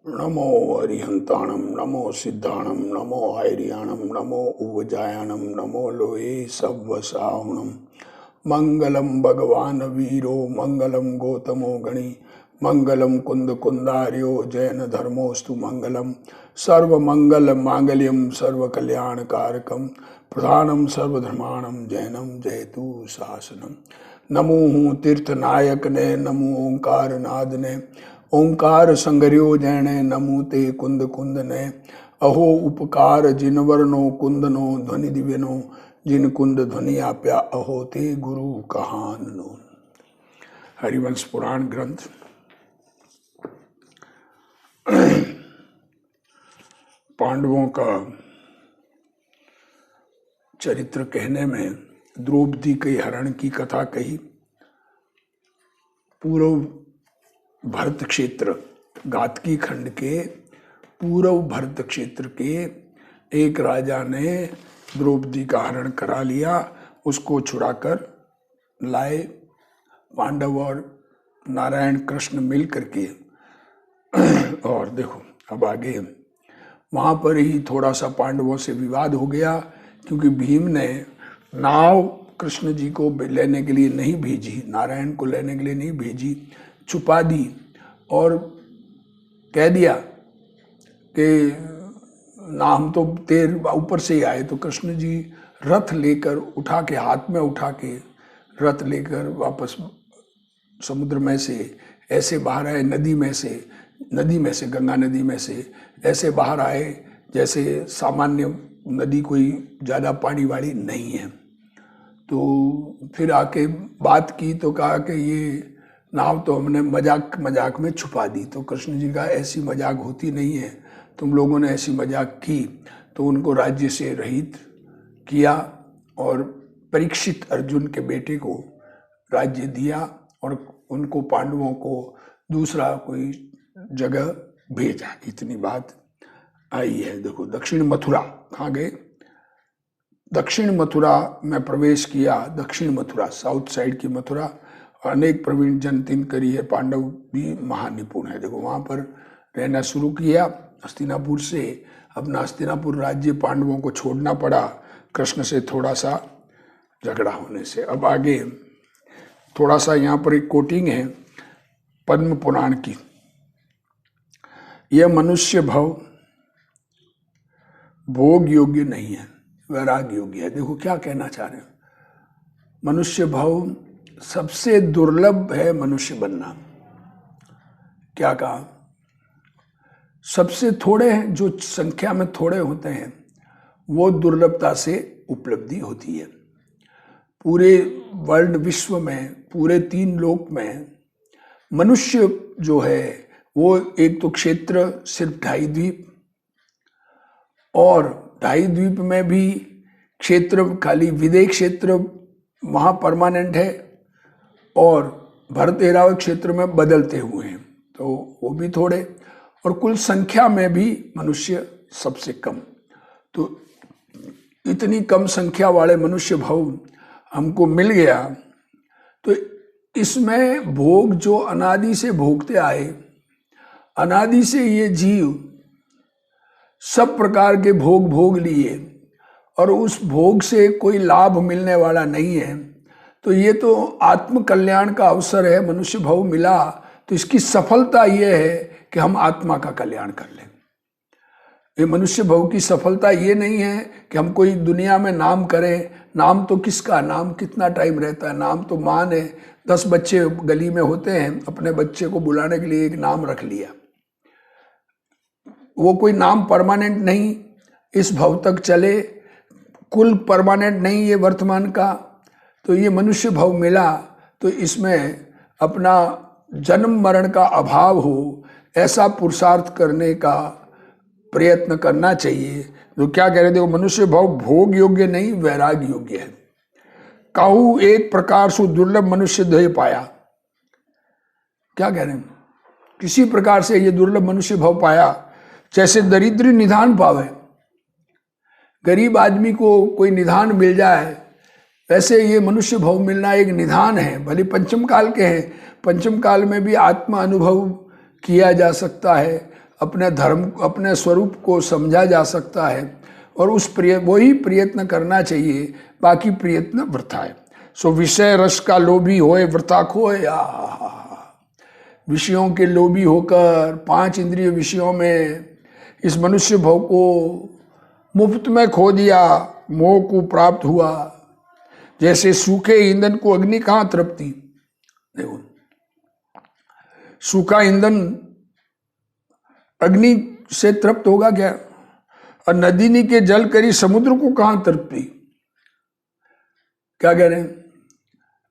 नमो अरिहंताणम नमो सिद्धाणम नमो आयरियाणम नमो उवजायाणम नमो लोये सव्वसाहुणम मंगलम भगवान वीरो मंगलम गौतमो गणी मंगलम कुंद कुंदार्यो जैन धर्मोस्तु मंगलम सर्वमंगल मांगल्यम सर्वकल्याणकारकम प्रधानम सर्वधर्माणम जैनम जयतु शासनम। नमो हूँ तीर्थनायक ने नमो ओंकार नाद ने ओंकार संगर्यो जैने नमो ते कुंद कुंद ने अहो उपकार जिनवरनो कुंदनो ध्वनि दिव्यनो जिन कुंद ध्वनि आप्या अहो ते गुरु कहान नो। हरिवंश पुराण ग्रंथ पांडवों का चरित्र कहने में द्रौपदी के हरण की कथा कही। पूर्व भरत क्षेत्र गातकी खंड के पूर्व भरत क्षेत्र के एक राजा ने द्रौपदी का हरण करा लिया, उसको छुड़ाकर लाए। पांडव और नारायण कृष्ण मिल करके और देखो अब आगे वहां पर ही थोड़ा सा पांडवों से विवाद हो गया, क्योंकि भीम ने नाव कृष्ण जी को लेने के लिए नहीं भेजी, नारायण को लेने के लिए नहीं भेजी, छुपा दी और कह दिया कि ना हम तो तेर ऊपर से ही आए। तो कृष्ण जी रथ लेकर उठा के हाथ में उठा के रथ लेकर वापस समुद्र में से ऐसे बाहर आए, नदी में से गंगा नदी में से ऐसे बाहर आए जैसे सामान्य नदी कोई ज़्यादा पानी वाली नहीं है। तो फिर आके बात की तो कहा कि ये नाव तो हमने मजाक में छुपा दी। तो कृष्ण जी का ऐसी मजाक होती नहीं है, तुम लोगों ने ऐसी मजाक की। तो उनको राज्य से रहित किया और परीक्षित अर्जुन के बेटे को राज्य दिया और उनको पांडवों को दूसरा कोई जगह भेजा। इतनी बात आई है। देखो दक्षिण मथुरा कहाँ गए, दक्षिण मथुरा में प्रवेश किया। दक्षिण मथुरा साउथ साइड की मथुरा, अनेक प्रवीण जन तिन करी है, पांडव भी महानिपुण है। देखो वहां पर रहना शुरू किया। हस्तिनापुर से अपना हस्तिनापुर राज्य पांडवों को छोड़ना पड़ा कृष्ण से थोड़ा सा झगड़ा होने से। अब आगे थोड़ा सा यहाँ पर एक कोटिंग है पद्म पुराण की। यह मनुष्य भव भोग योग्य नहीं है, वैराग योग्य है। देखो क्या कहना चाह रहे हैं, मनुष्य भव सबसे दुर्लभ है मनुष्य बनना। क्या कहा, सबसे थोड़े हैं, जो संख्या में थोड़े होते हैं वो दुर्लभता से उपलब्धि होती है। पूरे वर्ल्ड विश्व में, पूरे 3 लोक में मनुष्य जो है वो एक तो क्षेत्र सिर्फ 2.5 द्वीप, और 2.5 द्वीप में भी क्षेत्र खाली विदेह क्षेत्र वहाँ परमानेंट है और भरत एरावत क्षेत्र में बदलते हुए हैं, तो वो भी थोड़े। और कुल संख्या में भी मनुष्य सबसे कम। तो इतनी कम संख्या वाले मनुष्य भव हमको मिल गया। तो इसमें भोग जो अनादि से भोगते आए, अनादि से ये जीव सब प्रकार के भोग भोग लिए और उस भोग से कोई लाभ मिलने वाला नहीं है। तो ये तो आत्म कल्याण का अवसर है, मनुष्य भव मिला तो इसकी सफलता ये है कि हम आत्मा का कल्याण कर लें। ये मनुष्य भव की सफलता ये नहीं है कि हम कोई दुनिया में नाम करें। नाम तो किसका, नाम कितना टाइम रहता है। नाम तो माँ ने 10 बच्चे गली में होते हैं, अपने बच्चे को बुलाने के लिए एक नाम रख लिया। वो कोई नाम परमानेंट नहीं, इस भव तक चले, कुल परमानेंट नहीं ये वर्तमान का। तो ये मनुष्य भव मिला तो इसमें अपना जन्म मरण का अभाव हो ऐसा पुरुषार्थ करने का प्रयत्न करना चाहिए। जो क्या कह रहे थे, वो मनुष्य भव भोग योग्य नहीं, वैराग योग्य है। काहू एक प्रकार से दुर्लभ मनुष्य देह पाया। क्या कह रहे हैं, किसी प्रकार से ये दुर्लभ मनुष्य भव पाया, जैसे दरिद्री निधान पावे। गरीब आदमी को कोई निधान मिल जाए, वैसे ये मनुष्य भव मिलना एक निधान है। भले पंचम काल के हैं, पंचम काल में भी आत्मा अनुभव किया जा सकता है, अपने धर्म, अपने स्वरूप को समझा जा सकता है और वही प्रयत्न करना चाहिए, बाकी प्रयत्न वृथा है। सो विषय रस का लोभी होए वृथा खोए। विषयों के लोभी होकर 5 इंद्रिय विषयों में इस मनुष्य भाव को मुफ्त में खो दिया, मोह को प्राप्त हुआ। जैसे सूखे ईंधन को अग्नि कहाँ तृप्ति, देखो सूखा ईंधन अग्नि से तृप्त होगा क्या? और नदी के जल करी समुद्र को कहाँ तृप्ति, क्या कह रहे हैं?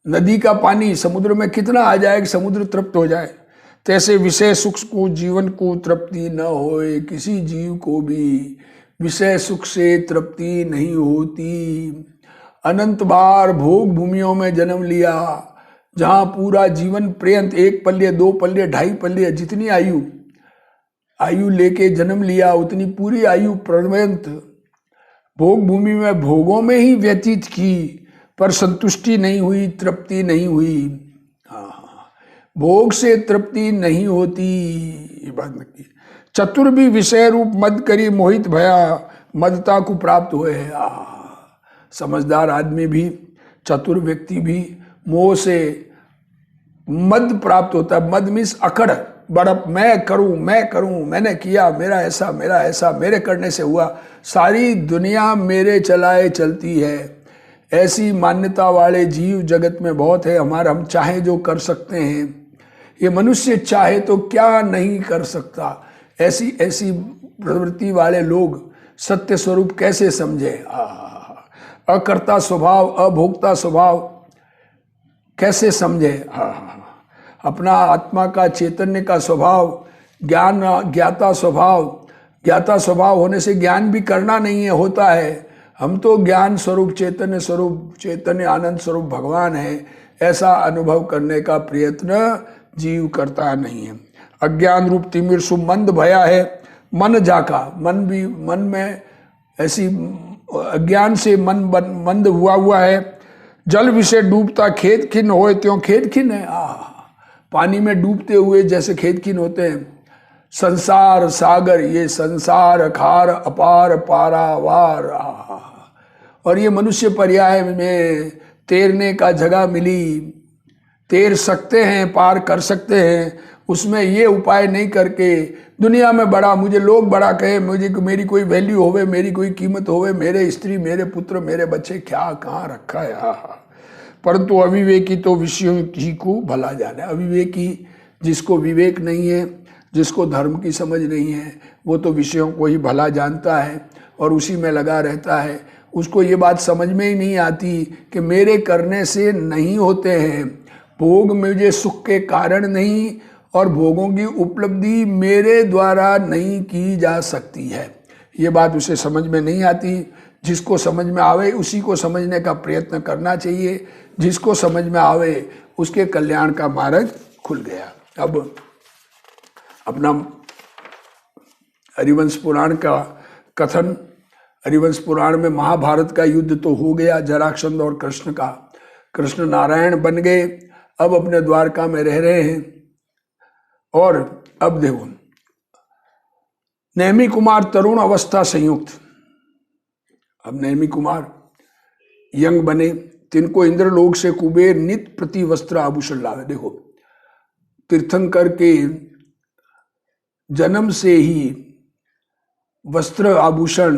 नदी का पानी समुद्र में कितना आ जाए कि समुद्र तृप्त हो जाए, तैसे विषय सुख को जीवन को तृप्ति न होए। किसी जीव को भी विषय सुख से तृप्ति नहीं होती। अनंत बार भोग भूमियों में जन्म लिया, जहां पूरा जीवन पर्यंत 1 पल्य 2 पल्य 2.5 पल्य जितनी आयु लेके जन्म लिया, उतनी पूरी आयु पर्यंत भोग भूमि में भोगों में ही व्यतीत की, पर संतुष्टि नहीं हुई, तृप्ति नहीं हुई। भोग से तृप्ति नहीं होती, ये बात नक्की। चतुर भी विषय रूप मद करी मोहित भया, मदता को प्राप्त हुए है। समझदार आदमी भी, चतुर व्यक्ति भी मोह से मद प्राप्त होता है। मद मीन्स अकड़, बड़प, मैं करूं, मैंने किया, मेरा ऐसा, मेरे करने से हुआ, सारी दुनिया मेरे चलाए चलती है। ऐसी मान्यता वाले जीव जगत में बहुत है। हम चाहे जो कर सकते हैं, ये मनुष्य चाहे तो क्या नहीं कर सकता। ऐसी प्रवृत्ति वाले लोग सत्य स्वरूप कैसे समझे? अकर्ता स्वभाव, अभोक्ता स्वभाव कैसे समझे? अपना आत्मा का, चैतन्य का स्वभाव, ज्ञाता स्वभाव होने से ज्ञान भी करना नहीं है, होता है। हम तो ज्ञान स्वरूप, चैतन्य आनंद स्वरूप भगवान है, ऐसा अनुभव करने का प्रयत्न जीव करता नहीं है। अज्ञान रूप तिमिर सुमंद भया है मन जाका। मन में ऐसी अज्ञान से मन मंद हुआ है। जल विषय डूबता खेत खिन होए त्यों खेत खिन है। पानी में डूबते हुए जैसे खेत खिन होते हैं। संसार सागर, ये संसार खार अपार पारावार। और ये मनुष्य पर्याय में तैरने का जगह मिली, तैर सकते हैं, पार कर सकते हैं। उसमें ये उपाय नहीं करके दुनिया में मुझे लोग बड़ा कहे, मेरी कोई वैल्यू होवे, मेरी कोई कीमत होवे, मेरे स्त्री, मेरे पुत्र, मेरे बच्चे, क्या कहाँ रखा है। परंतु अविवेकी तो विषयों ही को भला जाने। अविवेकी, जिसको विवेक नहीं है, जिसको धर्म की समझ नहीं है, वो तो विषयों को ही भला जानता है और उसी में लगा रहता है। उसको ये बात समझ में ही नहीं आती कि मेरे करने से नहीं होते हैं भोग, मुझे सुख के कारण नहीं, और भोगों की उपलब्धि मेरे द्वारा नहीं की जा सकती है। ये बात उसे समझ में नहीं आती। जिसको समझ में आवे उसी को समझने का प्रयत्न करना चाहिए। जिसको समझ में आवे उसके कल्याण का मार्ग खुल गया। अब अपना हरिवंश पुराण का कथन, हरिवंश पुराण में महाभारत का युद्ध तो हो गया, जरासंध और कृष्ण का। कृष्ण नारायण बन गए, अब अपने द्वारका में रह रहे हैं। और अब देखो, नेमि कुमार तरुण अवस्था संयुक्त। अब नेमि कुमार यंग बने, तिनको इंद्रलोक से कुबेर नित प्रति वस्त्र आभूषण लावे। देखो, तीर्थंकर के जन्म से ही वस्त्र आभूषण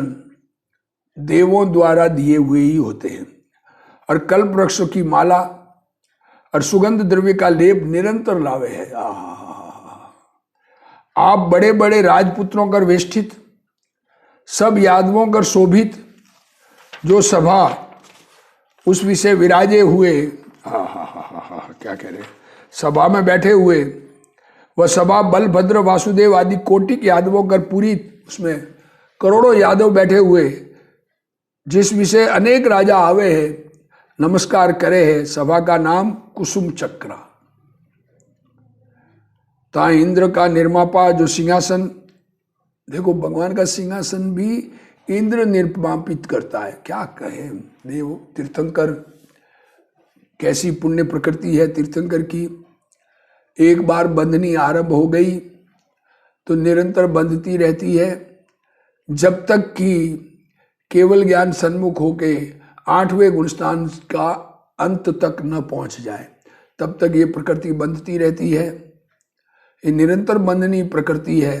देवों द्वारा दिए हुए ही होते हैं। और कल्प वृक्ष की माला और सुगंध द्रव्य का लेप निरंतर लावे है। आप बड़े बड़े राजपुत्रों कर वेष्टित, सब यादवों कर शोभित, जो सभा उस विषय विराजे हुए। क्या कह रहे, सभा में बैठे हुए, वह सभा बलभद्र वासुदेव आदि कोटिक यादवों कर पूरी, उसमें करोड़ों यादव बैठे हुए, जिस विषय अनेक राजा आवे हैं, नमस्कार करे है। सभा का नाम कुसुम चक्र। ता इंद्र का निर्मापा जो सिंहासन, देखो भगवान का सिंहासन भी इंद्र निर्मापित करता है। क्या कहे देव, तीर्थंकर कैसी पुण्य प्रकृति है तीर्थंकर की। एक बार बंधनी आरंभ हो गई तो निरंतर बंधती रहती है, जब तक कि केवल ज्ञान सन्मुख होके 8वें गुणस्थान का अंत तक न पहुंच जाए, तब तक ये प्रकृति बंधती रहती है। ये निरंतर बंधनी प्रकृति है।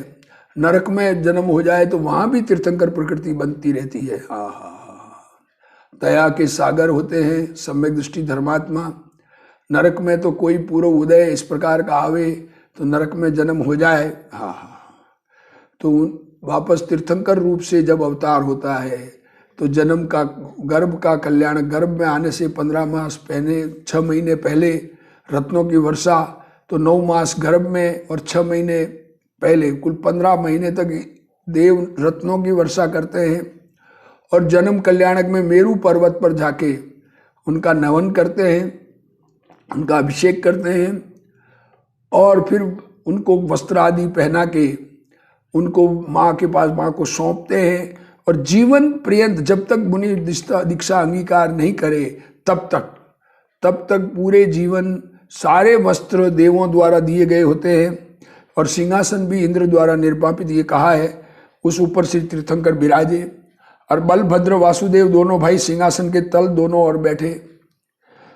नरक में जन्म हो जाए तो वहां भी तीर्थंकर प्रकृति बनती रहती है। दया के सागर होते हैं सम्यक दृष्टि धर्मात्मा। नरक में तो कोई पूर्व उदय इस प्रकार का आवे तो नरक में जन्म हो जाए, तो वापस तीर्थंकर रूप से जब अवतार होता है तो जन्म का, गर्भ का कल्याण, गर्भ में आने से 15 मास पहले, 6 महीने पहले रत्नों की वर्षा, तो 9 मास गर्भ में और 6 महीने पहले कुल 15 महीने तक देव रत्नों की वर्षा करते हैं। और जन्म कल्याणक में मेरू पर्वत पर जाके उनका नमन करते हैं, उनका अभिषेक करते हैं और फिर उनको वस्त्र आदि पहना के उनको माँ के पास, माँ को सौंपते हैं। और जीवन पर्यंत जब तक मुनि दीक्षा अंगीकार नहीं करे तब तक पूरे जीवन सारे वस्त्र देवों द्वारा दिए गए होते हैं और सिंहासन भी इंद्र द्वारा निर्वापित, ये कहा है। उस ऊपर श्री तीर्थंकर विराजे और बलभद्र वासुदेव दोनों भाई सिंहासन के तल दोनों ओर बैठे।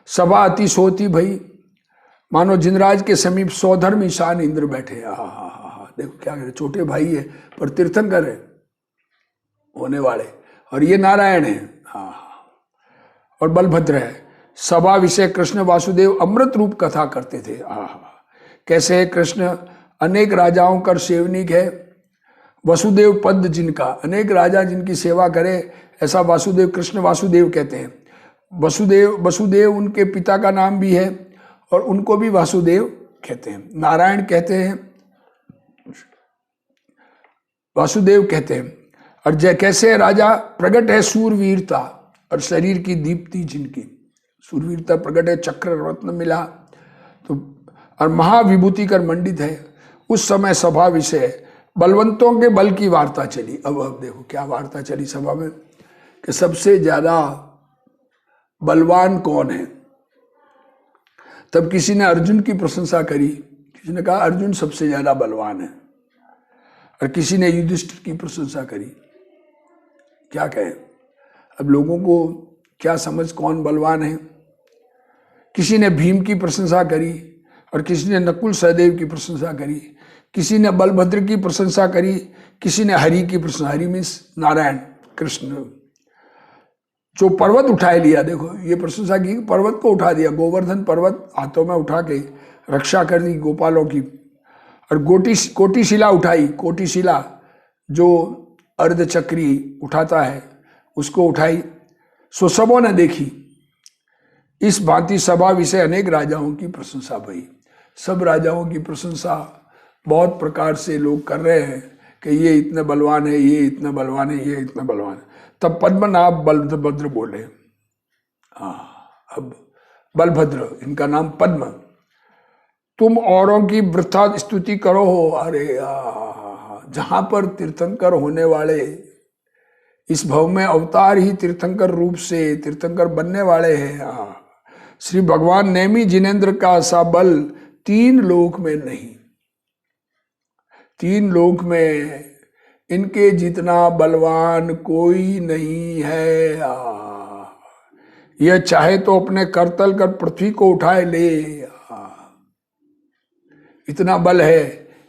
सभा अति सोती भई, मानो जिनराज के समीप सौधर्म ईशान इंद्र बैठे। देखो क्या करे, छोटे भाई है पर तीर्थंकर है होने वाले, और ये नारायण है और बलभद्र है। सभा विषय कृष्ण वासुदेव अमृत रूप कथा करते थे। कैसे है कृष्ण, अनेक राजाओं का सेवनिक है। वसुदेव पद जिनका, अनेक राजा जिनकी सेवा करे, ऐसा वासुदेव, कृष्ण वासुदेव कहते हैं। वसुदेव उनके पिता का नाम भी है और उनको भी वासुदेव कहते हैं। नारायण कहते हैं, वासुदेव कहते हैं। और कैसे राजा प्रकट है सूरवीरता और शरीर की दीप्ति जिनकी, सूरवीरता प्रकट है, चक्र रत्न मिला तो, और महाविभूति कर मंडित है। उस समय सभा विषय बलवंतों के बल की वार्ता चली। अब देखो क्या वार्ता चली सभा में कि सबसे ज्यादा बलवान कौन है। तब किसी ने अर्जुन की प्रशंसा करी, किसी ने कहा अर्जुन सबसे ज्यादा बलवान है, और किसी ने युधिष्ठिर की प्रशंसा करी। क्या कहें, अब लोगों को क्या समझ कौन बलवान है। किसी ने भीम की प्रशंसा करी और किसी ने नकुल सहदेव की प्रशंसा करी, किसी ने बलभद्र की प्रशंसा करी, किसी ने हरि की प्रशंसा। हरि मीन्स नारायण कृष्ण, जो पर्वत उठाए लिया। देखो ये प्रशंसा की, पर्वत को उठा दिया, गोवर्धन पर्वत हाथों में उठा के रक्षा कर दी गोपालों की। और कोटिशिला उठाई, कोटिशिला जो अर्धचक्री उठाता है उसको उठाई। सो सबों ने देखी। इस भांति सभा विषय अनेक राजाओं की प्रशंसा भई। सब राजाओं की प्रशंसा बहुत प्रकार से लोग कर रहे हैं कि ये इतने बलवान है, ये इतना बलवान है, ये इतना बलवान है। तब पद्मनाभ बलभद्र बोले। अब बलभद्र, इनका नाम पद्म, तुम औरों की वृथा स्तुति करो हो। अरे जहां पर तीर्थंकर होने वाले, इस भव में अवतार ही तीर्थंकर रूप से तीर्थंकर बनने वाले हैं। श्री भगवान नेमी जिनेन्द्र का सा बल 3 लोक में नहीं, 3 लोक में इनके जितना बलवान कोई नहीं है। यह चाहे तो अपने करतल कर पृथ्वी को उठाए ले। इतना बल है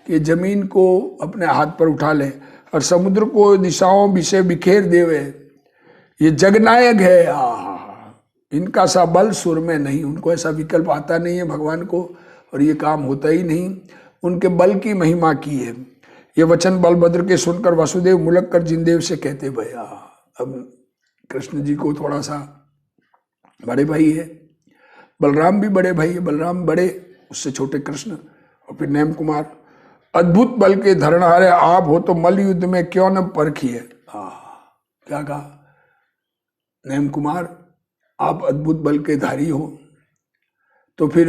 कि जमीन को अपने हाथ पर उठा ले और समुद्र को दिशाओं विषय बिखेर देवे। ये जगनायक है। इनका सा बल सुर में नहीं, उनको ऐसा विकल्प आता नहीं है भगवान को, और ये काम होता ही नहीं। उनके बल की महिमा की है। ये वचन बलभद्र के सुनकर वासुदेव मुलक कर जिनदेव से कहते भैया। अब कृष्ण जी को थोड़ा सा बड़े भाई है, बलराम भी बड़े भाई है, बलराम बड़े, उससे छोटे कृष्ण, और फिर नेम कुमार। अद्भुत बल के धरणहारे आप हो तो मल युद्ध में क्यों न परखिए। क्या कहा नेम कुमार, आप अद्भुत बल के धारी हो तो फिर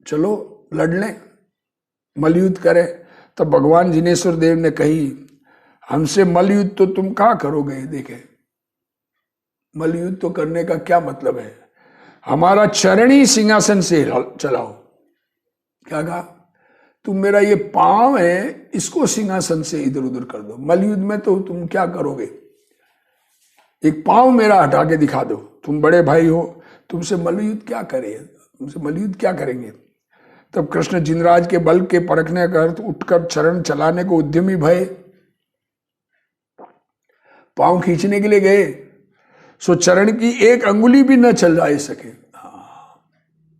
चलो लड़ लें, मलयुद्ध करें। तब भगवान जिनेश्वर देव ने कही, हमसे मलयुद्ध तो तुम कहाँ करोगे। देखे मलयुद्ध तो करने का क्या मतलब है, हमारा चरणी सिंहासन से चलाओ। क्या कहा, तुम मेरा ये पांव है इसको सिंहासन से इधर उधर कर दो। मलयुद्ध में तो तुम क्या करोगे, एक पांव मेरा हटा के दिखा दो, तुम बड़े भाई हो, तुमसे मलयुद्ध क्या करें, तुमसे मलयुद्ध क्या करेंगे। तब कृष्ण जिनराज के बल के परखने का अर्थ उठकर चरण चलाने को उद्यमी भय, पांव खींचने के लिए गए, सो चरण की एक अंगुली भी न चल जा सके,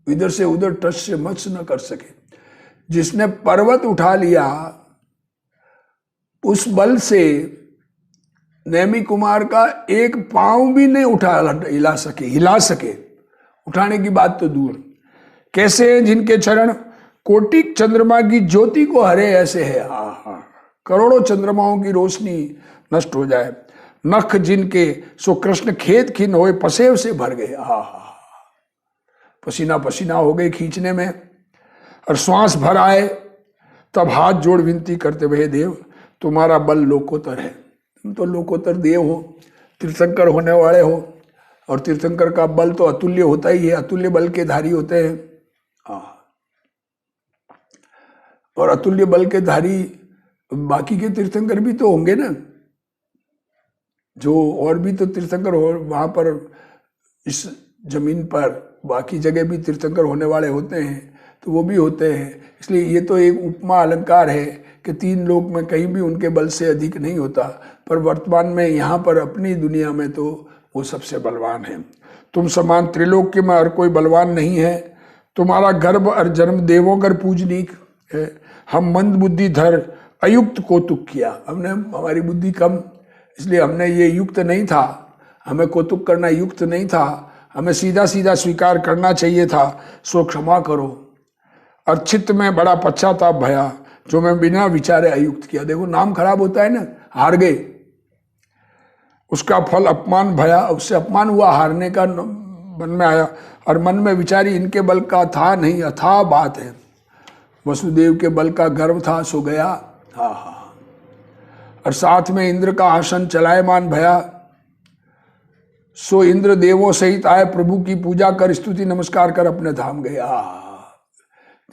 इधर से उधर टच से मच न कर सके। जिसने पर्वत उठा लिया उस बल से नेमी कुमार का एक पांव भी नहीं हिला सके, उठाने की बात तो दूर। कैसे हैं जिनके चरण कोटिक चंद्रमा की ज्योति को हरे ऐसे है, करोड़ों चंद्रमाओं की रोशनी नष्ट हो जाए। नख जिनके सो कृष्ण खेत खिन होए पसेव से भर गए, पसीना पसीना हो गए खींचने में, और श्वास भर आए। तब हाथ जोड़ विनती करते हुए, देव तुम्हारा बल लोकोत्तर है, तुम तो लोकोत्तर देव हो, तीर्थंकर होने वाले हो, और तीर्थंकर का बल तो अतुल्य होता ही है, अतुल्य बल के धारी होते हैं। और अतुल्य बल के धारी बाकी के तीर्थंकर भी तो होंगे ना, जो और भी तो तीर्थंकर हो वहां पर, इस जमीन पर बाकी जगह भी तीर्थंकर होने वाले होते हैं, तो वो भी होते हैं। इसलिए ये तो एक उपमा अलंकार है कि तीन लोक में कहीं भी उनके बल से अधिक नहीं होता, पर वर्तमान में यहाँ पर अपनी दुनिया में तो वो सबसे बलवान है। तुम समान त्रिलोक्य में और कोई बलवान नहीं है, तुम्हारा गर्भ और जन्म देवों कर पूजनीक है। हम मंद बुद्धि धर अयुक्त कौतुक किया, हमने हमारी बुद्धि कम, इसलिए हमने ये युक्त नहीं था, हमें कौतुक करना युक्त नहीं था, हमें सीधा सीधा स्वीकार करना चाहिए था, सो क्षमा करो। और चित्त में बड़ा पश्चाताप भया, जो मैं बिना विचारे अयुक्त किया। देखो नाम खराब होता है ना, हार गए, उसका फल अपमान भया, उससे अपमान हुआ, हारने का मन में आया, और मन में विचारी इनके बल का था नहीं, अथाह बात है, वसुदेव के बल का गर्व था सो गया। और साथ में इंद्र का आसन चलायमान भया, सो इंद्र देवों सहित आए, प्रभु की पूजा कर स्तुति नमस्कार कर अपने धाम गए।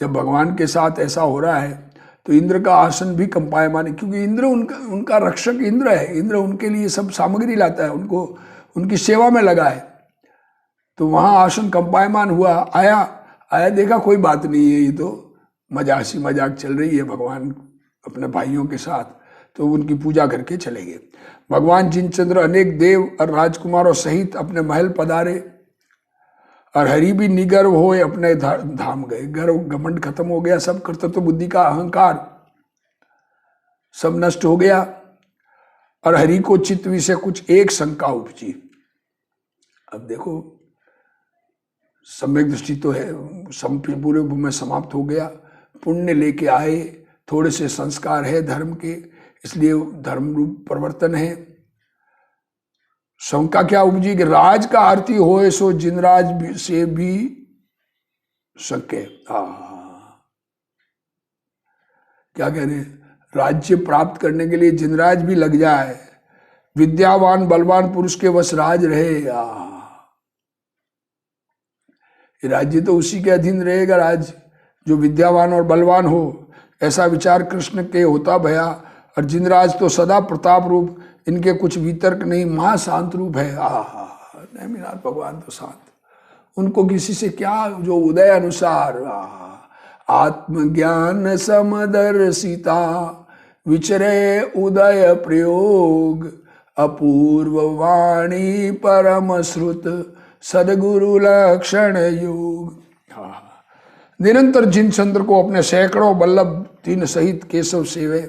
जब भगवान के साथ ऐसा हो रहा है तो इंद्र का आसन भी कंपायमान है, क्योंकि इंद्र उनका रक्षक इंद्र है, इंद्र उनके लिए सब सामग्री लाता है, उनको उनकी सेवा में लगा है। तो वहां आसन कंपायमान हुआ, आया देखा कोई बात नहीं है, ये तो हंसी मजाक चल रही है भगवान अपने भाइयों के साथ, तो उनकी पूजा करके चले गए। भगवान जिनचंद्र अनेक देव और राजकुमारों सहित अपने महल पधारे, और हरि भी निगर्व होए अपने धाम गए। गर्व घमंड खत्म हो गया, सब कर्तृत्व बुद्धि का अहंकार सब नष्ट हो गया, और हरि को चित्त विषय कुछ एक शंका उपजी। अब देखो सम्यक दृष्टि तो है, पूरे में समाप्त हो गया, पुण्य लेके आए, थोड़े से संस्कार है धर्म के, इसलिए धर्म रूप परिवर्तन है। शंका क्या उपजी कि राज का आरती होए सो जिनराज से भी सके। क्या कह रहे, राज्य प्राप्त करने के लिए जिनराज भी लग जाए, विद्यावान बलवान पुरुष के वश राज रहे। राज्य तो उसी के अधीन रहेगा, राज जो विद्यावान और बलवान हो, ऐसा विचार कृष्ण के होता भया। और जिनराज तो सदा प्रताप रूप, इनके कुछ वितर्क नहीं, महा शांत रूप है। नेमिनाथ भगवान तो शांत, उनको किसी से क्या, जो उदय अनुसार आत्मज्ञान समदर्शिता विचरे उदय प्रयोग, अपूर्व वाणी परम श्रुत सदगुरु लक्षण योग। निरंतर जिनचंद्र को अपने सैकड़ों बल्लभ तीन सहित केशव सेवे,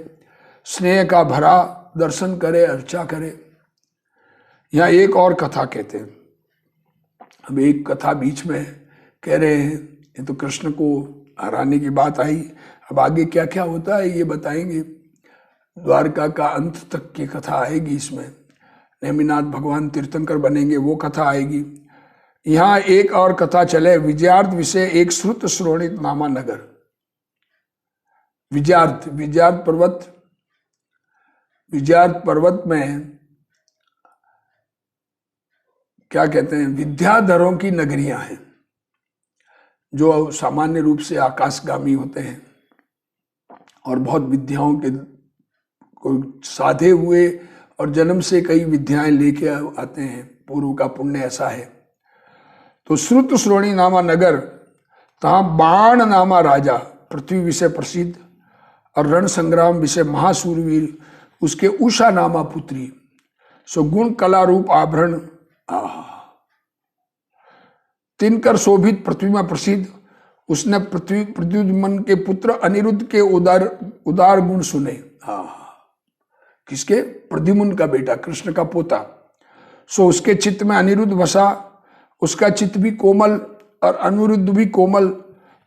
स्नेह का भरा दर्शन करे, अर्चा करे। यहाँ एक और कथा कहते हैं, अब एक कथा बीच में कह रहे हैं, ये तो कृष्ण को हराने की बात आई, अब आगे क्या क्या होता है ये बताएंगे। द्वारका का अंत तक की कथा आएगी, इसमें नेमिनाथ भगवान तीर्थंकर बनेंगे वो कथा आएगी। यहाँ एक और कथा चले, विजयार्थ विषय एक श्रुत श्रोणित नामा नगर। विजयार्थ पर्वत में क्या कहते हैं, विद्याधरों की नगरियां हैं, जो सामान्य रूप से आकाशगामी होते हैं। और बहुत विद्याओं के को साधे हुए और जन्म से कई विद्याएं लेके आते हैं, पूर्व का पुण्य ऐसा है। तो श्रुत श्रोणी नामा नगर, तहाँ बाण नामा राजा, पृथ्वी विषय प्रसिद्ध, और रण संग्राम विषय महासूरवीर, उसके उषा नामा पुत्री, सो गुण कला रूप आभरण, तिनकर शोभित पृथ्वी में प्रसिद्ध, उसने प्रद्युम्न के पुत्र अनिरुद्ध के उदार गुण सुने। किसके? प्रद्युम्न का बेटा, कृष्ण का पोता। सो उसके चित्त में अनिरुद्ध बसा, उसका चित्त भी कोमल और अनिरुद्ध भी कोमल,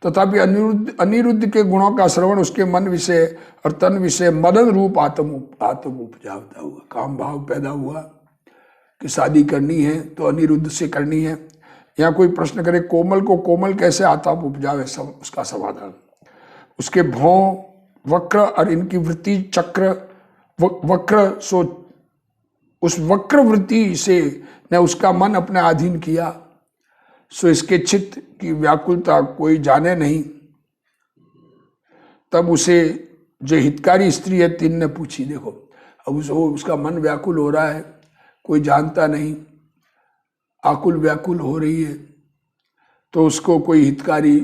तथापि अनिरुद्ध के गुणों का श्रवण उसके मन विषय और तन विषय मदन रूप आत्म उपजाता हुआ, काम भाव पैदा हुआ कि शादी करनी है तो अनिरुद्ध से करनी है। या कोई प्रश्न करे कोमल को कोमल कैसे आताप उपजावे, सब उसका समाधान। उसके भौं वक्र और इनकी वृत्ति चक्र वक्र, सो उस वक्र वृत्ति से ने उसका मन अपने अधीन किया। सो इसके चित्त की व्याकुलता कोई जाने नहीं। तब उसे जो हितकारी स्त्री है तीन ने पूछी। देखो अब उसका मन व्याकुल हो रहा है, कोई जानता नहीं, आकुल व्याकुल हो रही है। तो उसको कोई हितकारी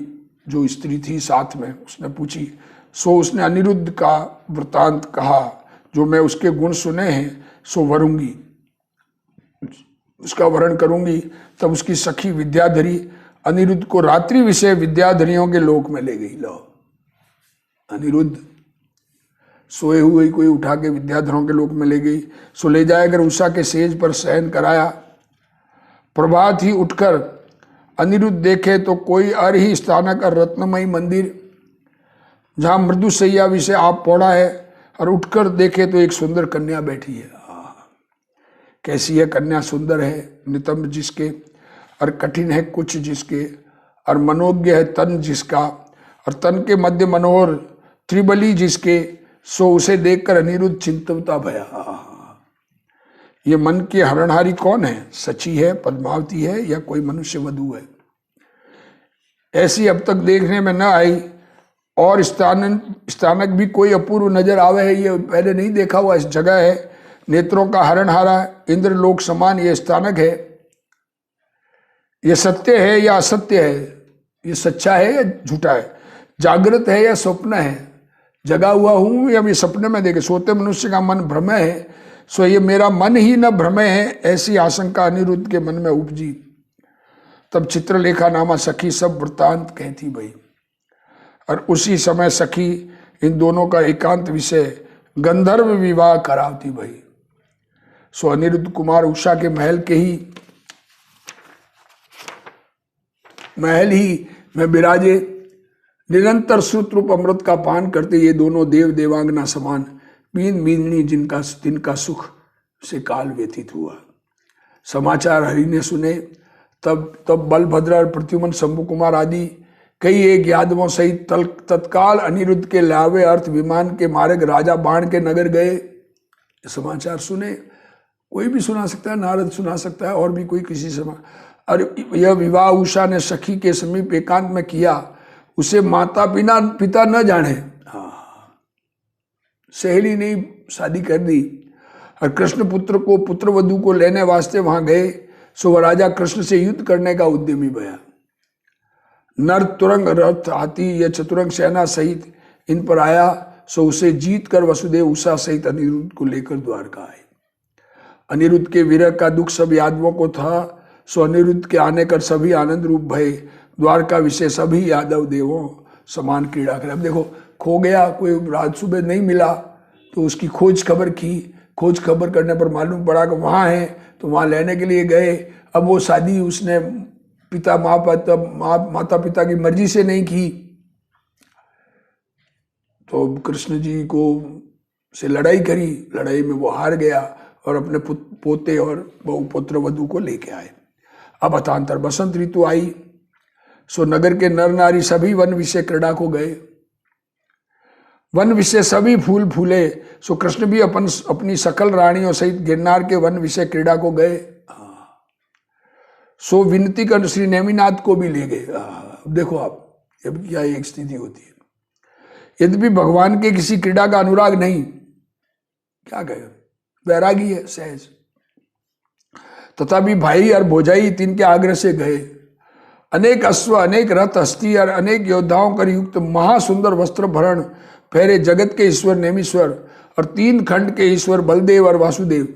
जो स्त्री थी साथ में, उसने पूछी। सो उसने अनिरुद्ध का वृतांत कहा, जो मैं उसके गुण सुने हैं सो वरूंगी, उसका वर्ण करूंगी। तब उसकी सखी विद्याधरी अनिरुद्ध को रात्रि विषय विद्याधरियों के लोक में ले गई। लो, अनिरुद्ध सोए हुए कोई उठा के विद्याधरों के लोक में ले गई। सो ले जाकर उषा के सेज पर शयन कराया। प्रभात ही उठकर अनिरुद्ध देखे तो कोई अरही स्थानक और रत्नमयी मंदिर, जहां मृदुशैया विषय आप पौड़ा है, और उठकर देखे तो एक सुंदर कन्या बैठी है। कैसी है कन्या? सुंदर है नितंब जिसके, और कठिन है कुछ जिसके, और मनोज्ञ है तन जिसका, और तन के मध्य मनोहर त्रिबली जिसके। सो उसे देखकर अनिरुद्ध चिंतवता भया। ये मन की हरणहारी कौन है? सची है, पद्मावती है, या कोई मनुष्य वधू है? ऐसी अब तक देखने में न आई, और स्थानक भी कोई अपूर्व नजर आवे है, ये पहले नहीं देखा हुआ इस जगह है। नेत्रों का हरणहारा इंद्रलोक समान ये स्थानक है। ये सत्य है या असत्य है? ये सच्चा है या झूठा है? जागृत है या स्वप्न है? जगा हुआ हूं या मैं सपने में देखे? सोते मनुष्य का मन भ्रमय है, सो ये मेरा मन ही न भ्रमय है, ऐसी आशंका अनिरुद्ध के मन में उपजी। तब चित्रलेखा नामा सखी सब वृत्तांत कहती भई, और उसी समय सखी इन दोनों का एकांत विषय गंधर्व विवाह करावती भई। सो अनिरुद्ध कुमार उषा के महल ही में विराजे, निरंतर श्रुतरूप अमृत का पान करते ये दोनों देव देवांगना समान, बीन बीननी जिनका सुख से काल व्यतीत हुआ। समाचार हरि ने सुने। तब बलभद्र और प्रद्युम्न शंभु कुमार आदि कई एक यादवों सहित तत्काल अनिरुद्ध के लावे अर्थ विमान के मार्ग राजा बाण के नगर गए। समाचार सुने, कोई भी सुना सकता है, नारद सुना सकता है, और भी कोई किसी समय। और यह विवाह उषा ने सखी के समीप एकांत में किया, उसे माता पिता न जाने। सहेली ने शादी कर दी, और कृष्ण पुत्र को पुत्र वधू को लेने वास्ते वहां गए। सो वह राजा कृष्ण से युद्ध करने का उद्यमी भया। नर तुरंग रथ हाथी या चतुरंग सेना सहित इन पर आया। सो उसे जीत कर वसुदेव उषा सहित अनिरुद्ध को लेकर द्वारका आए। अनिरुद्ध के विरह का दुख सब यादवों को था। सो अनिरुद्ध के आने कर सभी आनंद रूप भय, द्वारका विषय सभी यादव देवों समान क्रीड़ा करे। अब देखो, खो गया, कोई रात सुबह नहीं मिला, तो उसकी खोज खबर की। खोज खबर करने पर मालूम पड़ा कि वहाँ है, तो वहाँ लेने के लिए गए। अब वो शादी उसने माता पिता की मर्जी से नहीं की, तो कृष्ण जी को से लड़ाई करी। लड़ाई में वो हार गया और अपने पोते और बहुपुत्र वधू को लेके आए। अब अतांतर बसंत ऋतु आई। सो नगर के नर नारी सभी वन विषय क्रीड़ा को गए। वन विषय सभी फूल फूले। सो कृष्ण भी अपनी सकल रानियों सहित गिरनार के वन विषय क्रीड़ा को गए। सो विनती कर श्री नेमिनाथ को भी ले गए। देखो आप, अब क्या एक स्थिति होती है। यद्यपि भगवान के किसी क्रीड़ा का अनुराग नहीं, क्या कहे, वैरागी है सहज। तथापि भाई और भोजाई तीन के आग्रह से गए। अनेक अश्व, अनेक रथ, हस्ती और अनेक योद्धाओं कर युक्त महासुंदर वस्त्र भरण पहरे जगत के ईश्वर नेमीश्वर और तीन खंड के ईश्वर बलदेव और वासुदेव,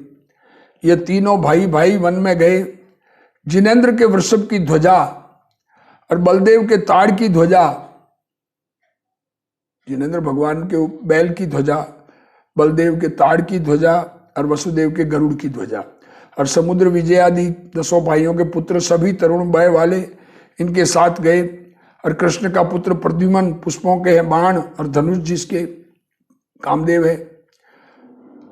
ये तीनों भाई भाई वन में गए। जिनेन्द्र के वृषभ की ध्वजा और बलदेव के ताड़ की ध्वजा, जिनेन्द्र भगवान के बैल की ध्वजा, बलदेव के ताड़ की ध्वजा और वसुदेव के गरुड़ की ध्वजा, और समुद्र विजय आदि 10 भाइयों के पुत्र सभी तरुण भय वाले इनके साथ गए। और कृष्ण का पुत्र प्रद्युम्न पुष्पों के बाण और धनुष जिसके कामदेव है,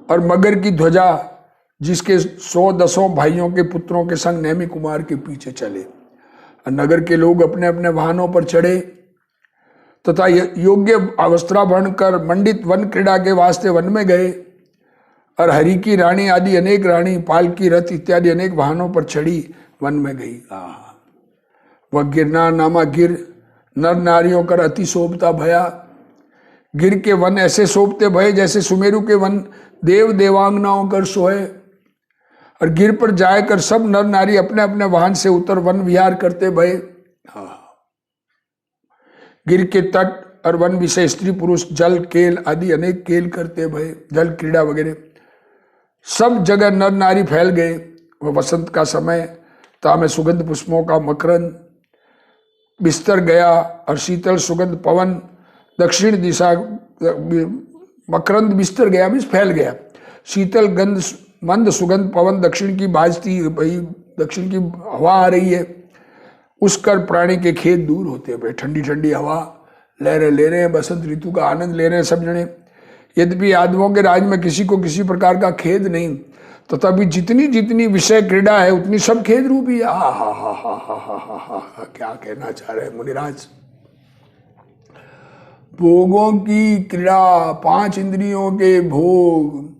और मगर की ध्वजा जिसके 110 भाइयों के पुत्रों के संग नेमी कुमार के पीछे चले। और नगर के लोग अपने अपने वाहनों पर चढ़े तथा योग्य वस्त्राभरण कर मंडित वन क्रीड़ा के वास्ते वन में गए। और हरि की रानी आदि अनेक रानी, पालकी, रथ इत्यादि अनेक वाहनों पर चढ़ी वन में गई। वह गिरनार नामा गिर नर नारियों कर अति शोभता भया। गिर के वन ऐसे शोभते भय जैसे सुमेरु के वन देव देवांगनाओं कर सोए। और गिर पर जाकर सब नर नारी अपने अपने वाहन से उतर वन विहार करते भय। गिर के तट और वन विषय स्त्री पुरुष जल खेल आदि अनेक खेल करते भय, जल क्रीड़ा वगैरह सब जगह नर नारी फैल गए। वह वसंत का समय था, में सुगंध पुष्पों का मकरंद बिस्तर गया और शीतल सुगंध पवन दक्षिण दिशा, मकरंद बिस्तर गया मीन्स फैल गया। शीतल गंध मंद सुगंध पवन दक्षिण की बाजती भाई, दक्षिण की हवा आ रही है। उस कर प्राणी के खेत दूर होते हैं, ठंडी ठंडी हवा लहरें ले रहे हैं, बसंत ऋतु का आनंद ले रहे हैं सब जने। यद्यपि यादवों के राज में किसी को किसी प्रकार का खेद नहीं, तथापि जितनी जितनी विषय क्रीड़ा है उतनी सब खेद रूपी है। क्या कहना चाह रहे हैं मुनिराज। भोगों की क्रीड़ा, 5 इंद्रियों के भोग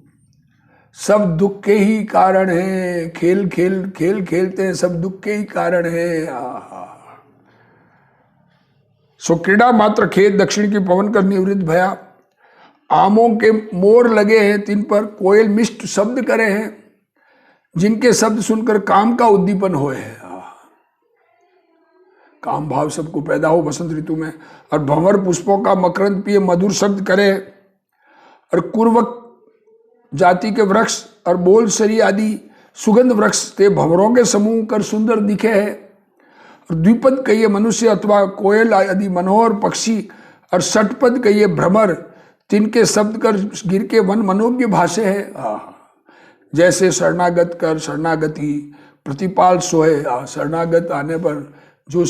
सब दुख के ही कारण है। खेल खेलते हैं सब दुख के ही कारण है। सो क्रीड़ा मात्र खेत दक्षिण की पवन कर निवृत्त भया। आमों के मोर लगे हैं तिन पर, कोयल मिष्ट शब्द करे हैं, जिनके शब्द सुनकर काम का उद्दीपन होए है। काम भाव सबको पैदा हो वसंत ऋतु में। और भंवर पुष्पों का मकरंद पिए मधुर शब्द करे। और कुर्वक जाति के वृक्ष और बोलसरी आदि सुगंध वृक्ष ते भंवरों के समूह कर सुंदर दिखे है। और द्विपद कहिए मनुष्य अथवा कोयल आदि मनोहर पक्षी, और षटपद कहिए भ्रमर, तिनके शब्द कर गिर के वन मनोज्ञ भाषे है। जैसे शरणागत कर शरणागति प्रतिपाल सोए। शरणागत आने पर जो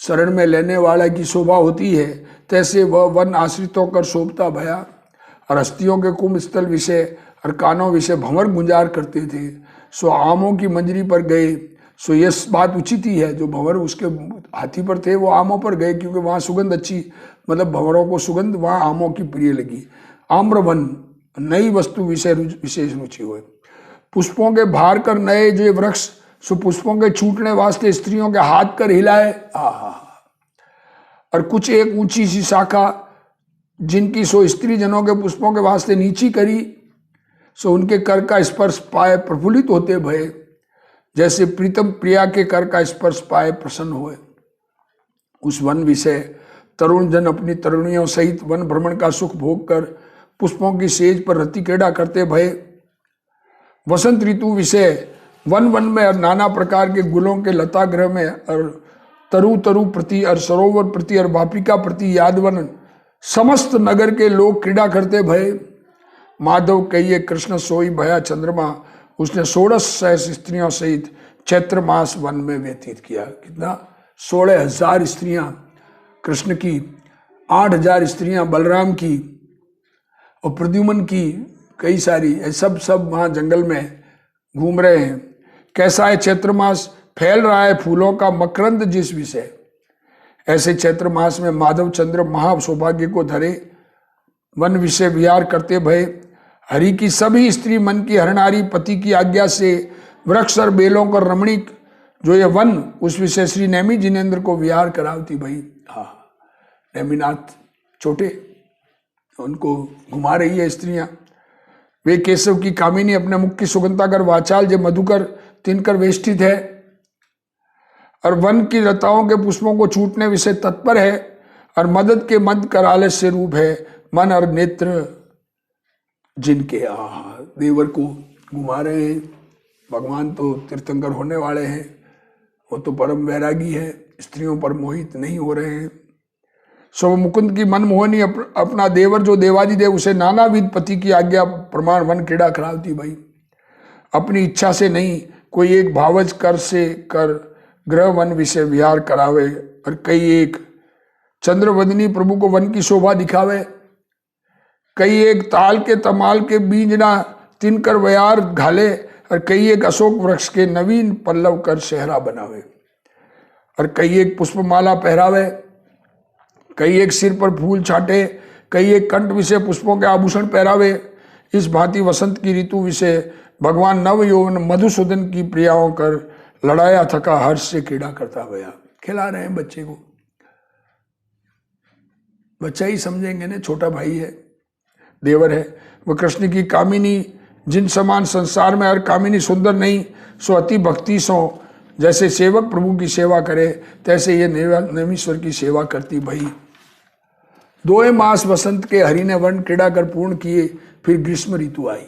शरण में लेने वाला की शोभा होती है, तैसे वह वन आश्रितों कर शोभता भया। और हस्तियों के कुंभ स्थल विषय और कानों विषय भंवर गुंजार करते थे। सो आमों की मंजरी पर गए। सो यह बात उचित ही है, जो भंवर उसके हाथी पर थे वो आमों पर गए, क्योंकि वहाँ सुगंध अच्छी, मतलब भंवरों को सुगंध वहाँ आमों की प्रिय लगी। आम्रवन नई वस्तु विशेष रुचि हुए। पुष्पों के भार कर नए जो वृक्ष, सो पुष्पों के छूटने वास्ते स्त्रियों के हाथ कर हिलाए। और कुछ एक ऊंची सी शाखा जिनकी सो स्त्री जनों के पुष्पों के वास्ते नीची करी, सो उनके कर का स्पर्श पाए प्रफुल्लित होते भये। जैसे प्रीतम प्रिया के कर का स्पर्श पाए प्रसन्न हुए। उस वन विषय तरुण जन अपनी तरुणियों सहित वन भ्रमण का सुख भोग कर पुष्पों की सेज पर रति क्रीड़ा करते भये। वसंत ऋतु विषय वन वन में और नाना प्रकार के गुलों के लता गृह में और तरु तरु प्रति और सरोवर प्रति और वापिका प्रति यादवन समस्त नगर के लोग क्रीड़ा करते भये। माधव कहिए कृष्ण सोई भया चंद्रमा, उसने 1600 स्त्रियों सहित चैत्र मास वन में व्यतीत किया। कितना? 16,000 स्त्रियां कृष्ण की, 8,000 स्त्रियां बलराम की और प्रद्युम्न की, कई सारी सब वहाँ जंगल में घूम रहे हैं। कैसा है चैत्र मास? फैल रहा है फूलों का मकरंद जिस विषय। ऐसे चैत्र मास में माधव चंद्र महा सौभाग्य को धरे वन विषय विहार करते भये। हरि की सभी स्त्री मन की हरनारी पति की आज्ञा से वृक्ष और बेलों का रमणीक जो ये वन, उस विषय श्री नेमी जिनेन्द्र को विहार करावती भई। नेमिनाथ छोटे, उनको घुमा रही है स्त्रियां। वे केशव की कामिनी अपने मुख की सुगंधता कर वाचाल जे मधुकर तिनकर वेष्टित है, और वन की लताओं के पुष्पों को छूटने विषय तत्पर है, और मदद के मद कर आलस्य रूप है मन और नेत्र जिनके। देवर को घुमा रहे हैं। भगवान तो तीर्थंकर होने वाले हैं, वो तो परम वैरागी है, स्त्रियों पर मोहित नहीं हो रहे हैं। सो मुकुंद की मनमोहनी अपना देवर जो देवादिदेव, उसे नानाविध पति की आज्ञा प्रमाण वन क्रीड़ा करावती भाई। अपनी इच्छा से नहीं, कोई एक भावज कर से कर ग्रह वन विषय विहार करावे, और कई एक चंद्रवदनी प्रभु को वन की शोभा दिखावे, कई एक ताल के तमाल के बीजना तिनकर व्यार घाले, और कई एक अशोक वृक्ष के नवीन पल्लव कर शहरा बनावे, और कई एक पुष्पमाला पहरावे, कई एक सिर पर फूल छाटे, कई एक कंठ विषय पुष्पों के आभूषण पहरावे। इस भांति वसंत की ऋतु विषय भगवान नव यौवन मधुसूदन की प्रियाओं कर लड़ाया थका हर्ष से क्रीड़ा करता गया। खिला रहे हैं बच्चे को, बच्चा ही समझेंगे ना, छोटा भाई है, देवर है। वह कृष्ण की कामिनी जिन समान संसार में हर कामिनी सुंदर नहीं, सो अति भक्ति सो जैसे सेवक प्रभु की सेवा करे, तैसे ये नेमीश्वर की सेवा करती भई। 2 मास वसंत के हरि ने वर्ण क्रीड़ा कर पूर्ण किए, फिर ग्रीष्म ऋतु आई।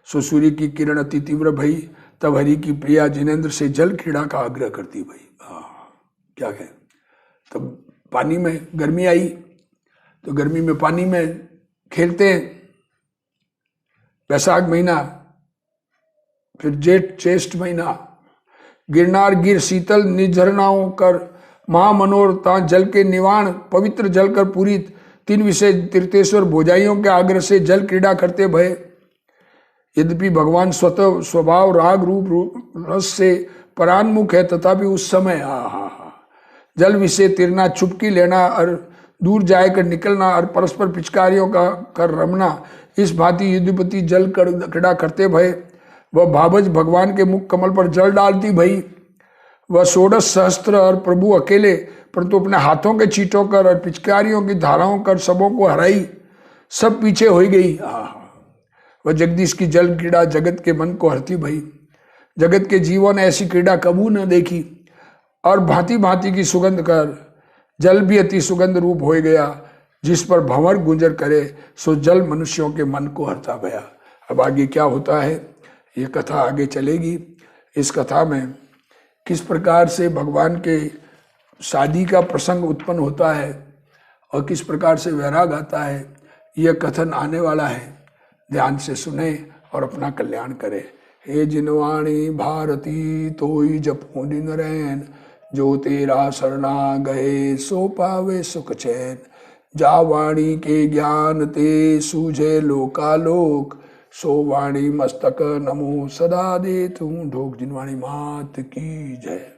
सो सूर्य की किरण अति तीव्र भई, तब हरि की प्रिया जिनेन्द्र से जल क्रीड़ा का आग्रह करती भई। क्या कहें, तब पानी में गर्मी आई, तो गर्मी में पानी में खेलते हैं। बैसाख महीना, फिर जेठ ज्येष्ठ महीना, गिरनार गिर शीतल निझरनाओं कर महामनोरता जल के निवाण पवित्र जल कर पूरित 3 विषय तीर्थेश्वर भोजाइयों के आग्रह से जल क्रीड़ा करते भय। यद्यपि भगवान स्वतः स्वभाव राग रूप रस से परान्मुख है, तथापि उस समय जल विषय तिरना, चुपकी लेना और दूर जाकर निकलना और परस्पर पिचकारियों का कर रमना, इस भांति युद्धपति जल क्रीड़ा करते भय। वह भावज भगवान के मुख कमल पर जल डालती भई। वह 16 सहस्त्र और प्रभु अकेले, परंतु अपने हाथों के चीटों कर और पिचकारियों की धाराओं कर सबों को हराई, सब पीछे हो गई। वह जगदीश की जल क्रीड़ा जगत के मन को हरती भई। जगत के जीवों ने ऐसी क्रीड़ा कबू न देखी, और भांति भांति की सुगंध कर जल भी अति सुगंध रूप हो गया, जिस पर भंवर गुंजर करे, सो जल मनुष्यों के मन को हरता गया। अब आगे क्या होता है, ये कथा आगे चलेगी। इस कथा में किस प्रकार से भगवान के शादी का प्रसंग उत्पन्न होता है और किस प्रकार से वैराग आता है, यह कथन आने वाला है। ध्यान से सुने और अपना कल्याण करें। हे जिनवाणी भारती तोई जपो दिन रैन, जो तेरा शरणा गए सो पावे सुख चैन। जा वाणी के ज्ञान ते सूझे लोकालोक, सो वाणी मस्तक नमो सदा दे तू ढोक। जिनवाणी मात की जय।